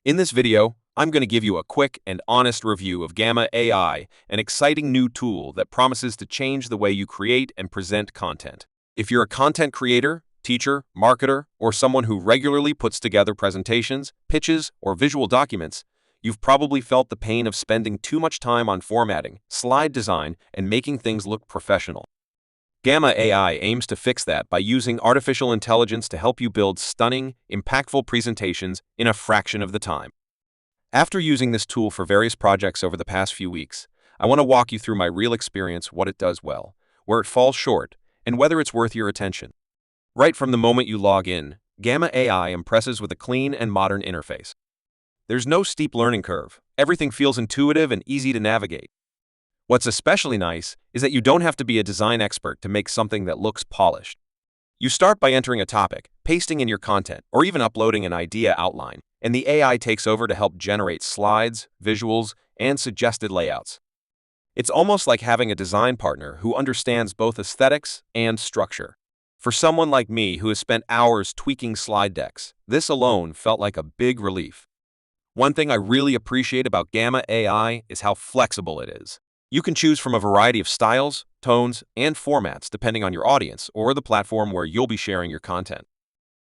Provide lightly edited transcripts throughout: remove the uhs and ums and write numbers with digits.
In this video, I'm going to give you a quick and honest review of Gamma AI, an exciting new tool that promises to change the way you create and present content. If you're a content creator, teacher, marketer, or someone who regularly puts together presentations, pitches, or visual documents, you've probably felt the pain of spending too much time on formatting, slide design, and making things look professional. Gamma AI aims to fix that by using artificial intelligence to help you build stunning, impactful presentations in a fraction of the time. After using this tool for various projects over the past few weeks, I want to walk you through my real experience, what it does well, where it falls short, and whether it's worth your attention. Right from the moment you log in, Gamma AI impresses with a clean and modern interface. There's no steep learning curve. Everything feels intuitive and easy to navigate. What's especially nice is that you don't have to be a design expert to make something that looks polished. You start by entering a topic, pasting in your content, or even uploading an idea outline, and the AI takes over to help generate slides, visuals, and suggested layouts. It's almost like having a design partner who understands both aesthetics and structure. For someone like me who has spent hours tweaking slide decks, this alone felt like a big relief. One thing I really appreciate about Gamma AI is how flexible it is. You can choose from a variety of styles, tones, and formats depending on your audience or the platform where you'll be sharing your content.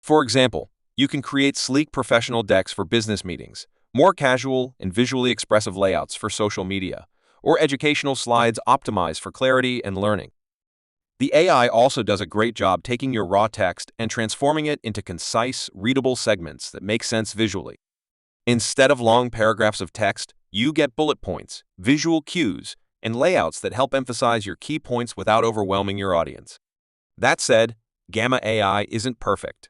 For example, you can create sleek professional decks for business meetings, more casual and visually expressive layouts for social media, or educational slides optimized for clarity and learning. The AI also does a great job taking your raw text and transforming it into concise, readable segments that make sense visually. Instead of long paragraphs of text, you get bullet points, visual cues, and layouts that help emphasize your key points without overwhelming your audience. That said, Gamma AI isn't perfect.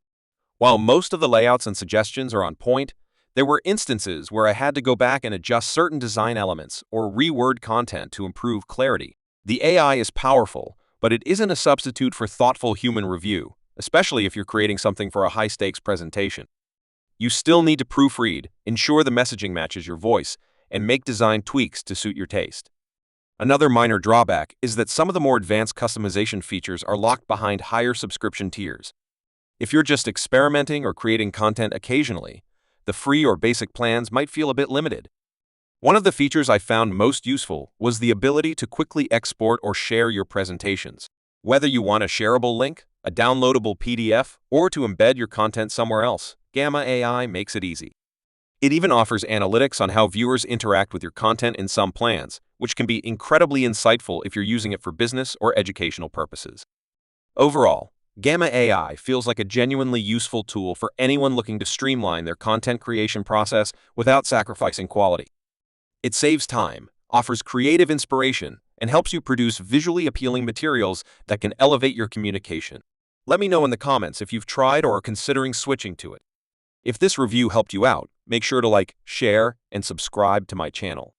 While most of the layouts and suggestions are on point, there were instances where I had to go back and adjust certain design elements or reword content to improve clarity. The AI is powerful, but it isn't a substitute for thoughtful human review, especially if you're creating something for a high-stakes presentation. You still need to proofread, ensure the messaging matches your voice, and make design tweaks to suit your taste. Another minor drawback is that some of the more advanced customization features are locked behind higher subscription tiers. If you're just experimenting or creating content occasionally, the free or basic plans might feel a bit limited. One of the features I found most useful was the ability to quickly export or share your presentations. Whether you want a shareable link, a downloadable PDF, or to embed your content somewhere else, Gamma AI makes it easy. It even offers analytics on how viewers interact with your content in some plans, which can be incredibly insightful if you're using it for business or educational purposes. Overall, Gamma AI feels like a genuinely useful tool for anyone looking to streamline their content creation process without sacrificing quality. It saves time, offers creative inspiration, and helps you produce visually appealing materials that can elevate your communication. Let me know in the comments if you've tried or are considering switching to it. If this review helped you out, make sure to like, share, and subscribe to my channel.